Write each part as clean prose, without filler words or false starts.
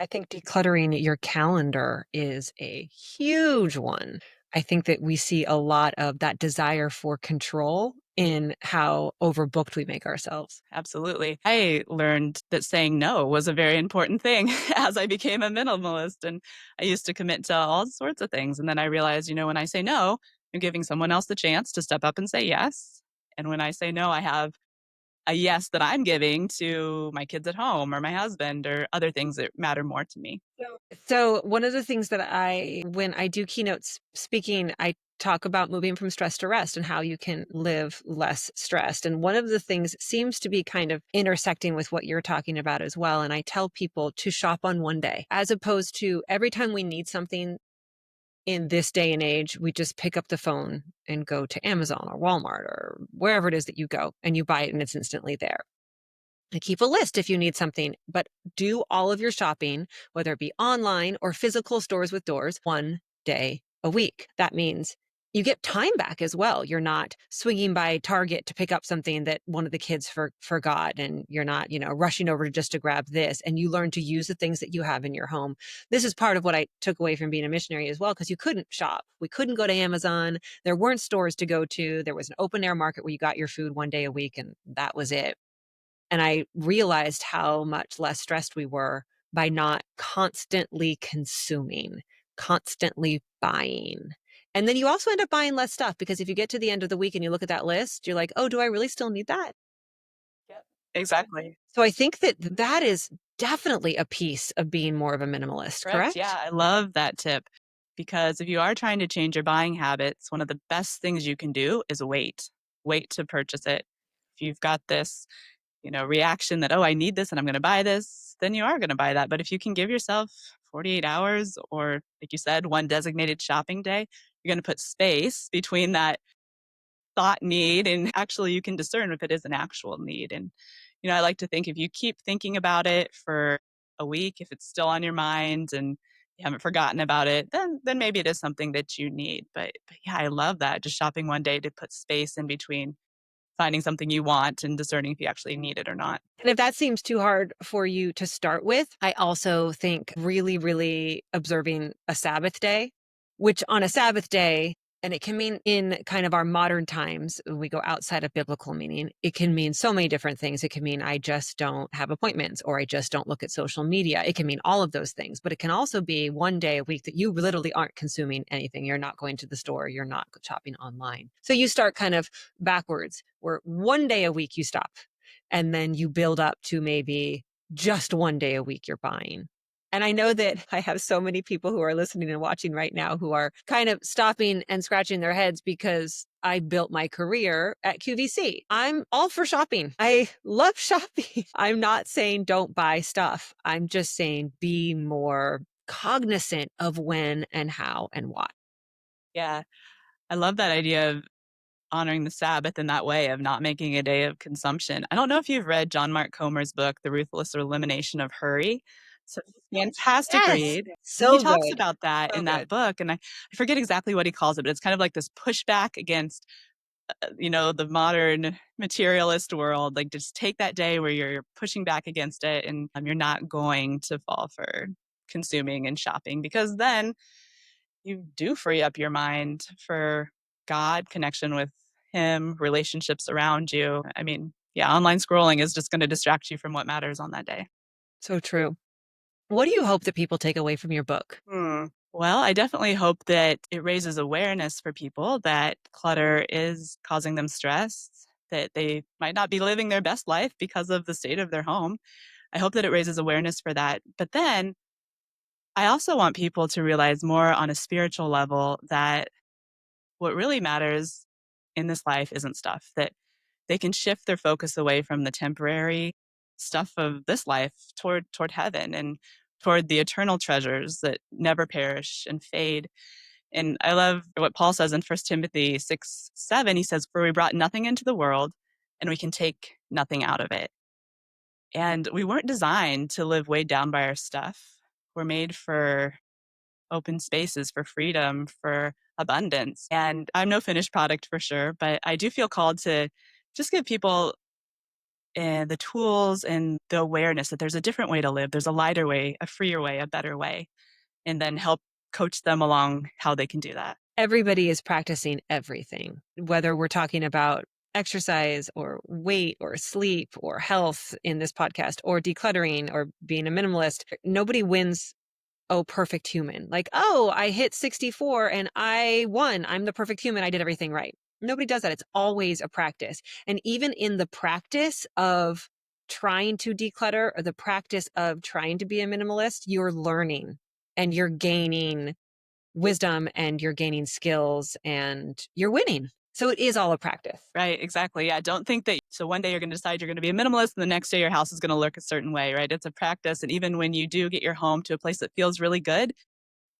I think decluttering your calendar is a huge one. I think that we see a lot of that desire for control in how overbooked we make ourselves. Absolutely. I learned that saying no was a very important thing as I became a minimalist. And I used to commit to all sorts of things. And then I realized, when I say no, I'm giving someone else the chance to step up and say yes. And when I say no, I have a yes that I'm giving to my kids at home or my husband or other things that matter more to me. So one of the things that when I do keynotes speaking, I talk about moving from stress to rest and how you can live less stressed. And one of the things seems to be kind of intersecting with what you're talking about as well. And I tell people to shop on one day, as opposed to every time we need something in this day and age, we just pick up the phone and go to Amazon or Walmart or wherever it is that you go and you buy it and it's instantly there. And keep a list if you need something, but do all of your shopping, whether it be online or physical stores with doors, one day a week. That means you get time back as well. You're not swinging by Target to pick up something that one of the kids forgot, and you're not, rushing over just to grab this. And you learn to use the things that you have in your home. This is part of what I took away from being a missionary as well, because you couldn't shop. We couldn't go to Amazon. There weren't stores to go to. There was an open air market where you got your food one day a week, and that was it. And I realized how much less stressed we were by not constantly consuming, constantly buying. And then you also end up buying less stuff because if you get to the end of the week and you look at that list, you're like, oh, do I really still need that? Yep. Exactly. So I think that that is definitely a piece of being more of a minimalist, Correct. Yeah, correct? I love that tip because if you are trying to change your buying habits, one of the best things you can do is wait. Wait to purchase it. If you've got this, reaction that, oh, I need this and I'm going to buy this, then you are going to buy that. But if you can give yourself 48 hours or, like you said, one designated shopping day, you're going to put space between that thought need and actually you can discern if it is an actual need. And, I like to think if you keep thinking about it for a week, if it's still on your mind and you haven't forgotten about it, then maybe it is something that you need. But yeah, I love that. Just shopping one day to put space in between finding something you want and discerning if you actually need it or not. And if that seems too hard for you to start with, I also think really, really observing a Sabbath day, which on a Sabbath day, and it can mean in kind of our modern times, when we go outside of biblical meaning, it can mean so many different things. It can mean I just don't have appointments or I just don't look at social media. It can mean all of those things, but it can also be one day a week that you literally aren't consuming anything. You're not going to the store, you're not shopping online. So you start kind of backwards, where one day a week you stop and then you build up to maybe just one day a week you're buying. And I know that I have so many people who are listening and watching right now who are kind of stopping and scratching their heads because I built my career at QVC. I'm all for shopping. I love shopping. I'm not saying don't buy stuff. I'm just saying be more cognizant of when and how and why. Yeah, I love that idea of honoring the Sabbath in that way of not making a day of consumption. I don't know if you've read John Mark Comer's book, The Ruthless Elimination of Hurry. So it's a fantastic Yes. read. And he So talks good. about that So in that good. book. And I forget exactly what he calls it, but it's kind of like this pushback against, the modern materialist world. Like just take that day where you're pushing back against it and you're not going to fall for consuming and shopping because then you do free up your mind for God, connection with Him, relationships around you. I mean, yeah, online scrolling is just going to distract you from what matters on that day. So true. What do you hope that people take away from your book? Well, I definitely hope that it raises awareness for people that clutter is causing them stress, that they might not be living their best life because of the state of their home. I hope that it raises awareness for that. But then I also want people to realize more on a spiritual level that what really matters in this life isn't stuff, that they can shift their focus away from the temporary stuff of this life toward heaven and toward the eternal treasures that never perish and fade. And I love what Paul says in 1 Timothy 6:7. He says, "For we brought nothing into the world, and we can take nothing out of it." And we weren't designed to live weighed down by our stuff. We're made for open spaces, for freedom, for abundance. And I'm no finished product for sure, but I do feel called to just give people and the tools and the awareness that there's a different way to live. There's a lighter way, a freer way, a better way, and then help coach them along how they can do that. Everybody is practicing everything, whether we're talking about exercise or weight or sleep or health in this podcast or decluttering or being a minimalist. Nobody wins. Oh, perfect human. Like, oh, I hit 64 and I won. I'm the perfect human. I did everything right. Nobody does that. It's always a practice. And even in the practice of trying to declutter or the practice of trying to be a minimalist, you're learning and you're gaining wisdom and you're gaining skills and you're winning. So it is all a practice. Right, exactly. Yeah, don't think that so one day you're going to decide you're going to be a minimalist and the next day your house is going to look a certain way, right? It's a practice. And even when you do get your home to a place that feels really good,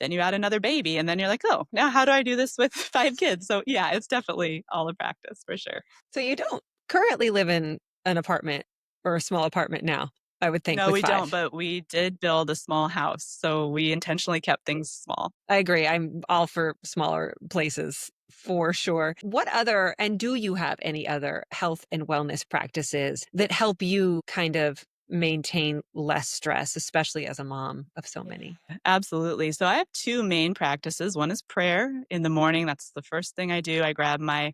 then you add another baby and then you're like, oh, now how do I do this with 5 kids? So yeah, it's definitely all a practice for sure. So you don't currently live in an apartment or a small apartment now, I would think, No, with we don't, five. but we did build a small house. So we intentionally kept things small. I agree. I'm all for smaller places for sure. What other, and do you have any other health and wellness practices that help you kind of maintain less stress, especially as a mom of so many? Absolutely. So I have two main practices. One is prayer in the morning. That's the first thing I do. I grab my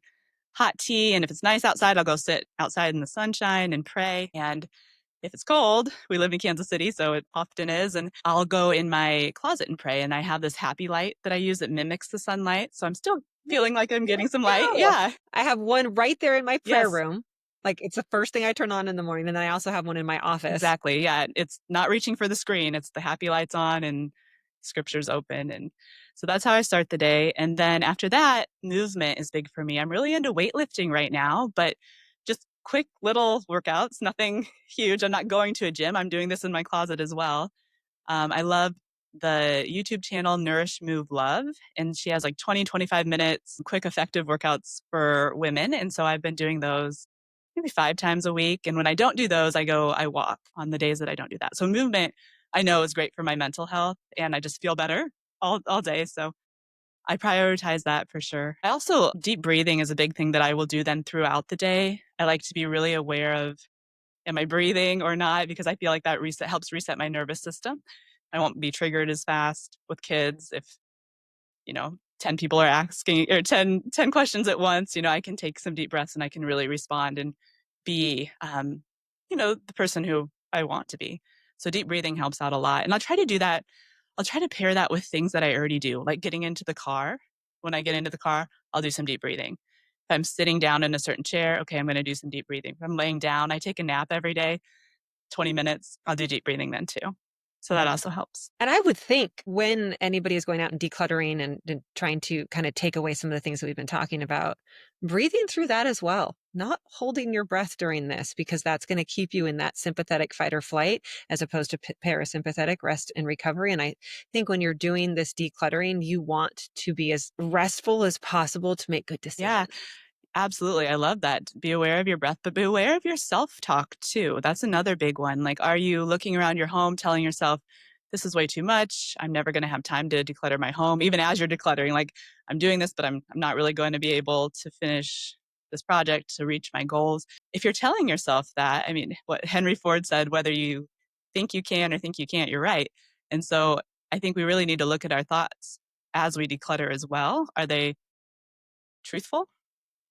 hot tea, and if it's nice outside, I'll go sit outside in the sunshine and pray. And if it's cold, we live in Kansas City, so it often is, and I'll go in my closet and pray. And I have this happy light that I use that mimics the sunlight. So I'm still feeling like I'm getting some light. No. Yeah. I have one right there in my prayer Yes. room. Like it's the first thing I turn on in the morning. And then I also have one in my office. Exactly. Yeah. It's not reaching for the screen. It's the happy lights on and scriptures open. And so that's how I start the day. And then after that, movement is big for me. I'm really into weightlifting right now, but just quick little workouts, nothing huge. I'm not going to a gym. I'm doing this in my closet as well. I love the YouTube channel Nourish Move Love, and she has like 20, 25 minutes, quick, effective workouts for women. And so I've been doing those maybe 5 times a week. And when I don't do those, I walk on the days that I don't do that. So movement I know is great for my mental health and I just feel better all day. So I prioritize that for sure. I also, deep breathing is a big thing that I will do then throughout the day. I like to be really aware of, am I breathing or not? Because I feel like that helps reset my nervous system. I won't be triggered as fast with kids if 10 people are asking or ten questions at once. I can take some deep breaths and I can really respond and be, the person who I want to be. So deep breathing helps out a lot. And I'll try to do that. I'll try to pair that with things that I already do, like getting into the car. When I get into the car, I'll do some deep breathing. If I'm sitting down in a certain chair, okay, I'm going to do some deep breathing. If I'm laying down, I take a nap every day, 20 minutes, I'll do deep breathing then too. So that also helps. And I would think when anybody is going out and decluttering and trying to kind of take away some of the things that we've been talking about, breathing through that as well, not holding your breath during this, because that's going to keep you in that sympathetic fight or flight as opposed to parasympathetic rest and recovery. And I think when you're doing this decluttering, you want to be as restful as possible to make good Yeah. decisions. Absolutely. I love that. Be aware of your breath, but be aware of your self talk too. That's another big one. Like, are you looking around your home telling yourself, this is way too much. I'm never going to have time to declutter my home, even as you're decluttering. Like, I'm doing this, but I'm not really going to be able to finish this project to reach my goals. If you're telling yourself that, I mean, what Henry Ford said, whether you think you can or think you can't, you're right. And so I think we really need to look at our thoughts as we declutter as well. Are they truthful?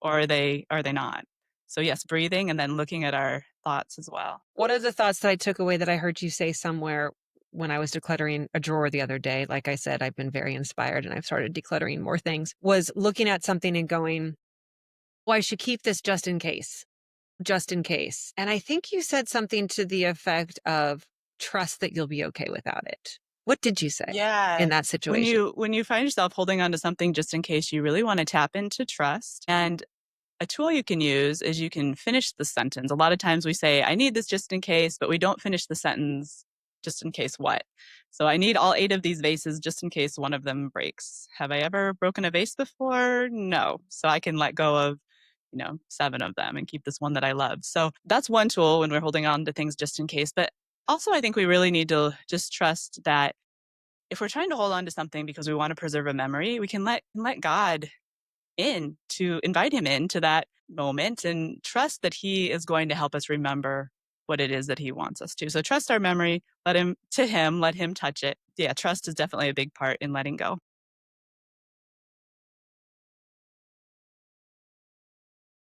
Or are they not? So yes, breathing and then looking at our thoughts as well. One of the thoughts that I took away that I heard you say somewhere when I was decluttering a drawer the other day, like I said, I've been very inspired and I've started decluttering more things, was looking at something and going, well, I should keep this just in case, just in case. And I think you said something to the effect of trust that you'll be okay without it. What did you say in Yeah. that When situation? you find yourself holding on to something just in case, you really want to tap into trust. And a tool you can use is you can finish the sentence. A lot of times we say, I need this just in case, but we don't finish the sentence just in case what. So I need all 8 of these vases just in case one of them breaks. Have I ever broken a vase before? No. So I can let go of, 7 of them and keep this one that I love. So that's one tool when we're holding on to things just in case. But also, I think we really need to just trust that if we're trying to hold on to something because we want to preserve a memory, we can let God in to invite him into that moment and trust that he is going to help us remember what it is that he wants us to. So trust our memory, let him touch it. Yeah, trust is definitely a big part in letting go.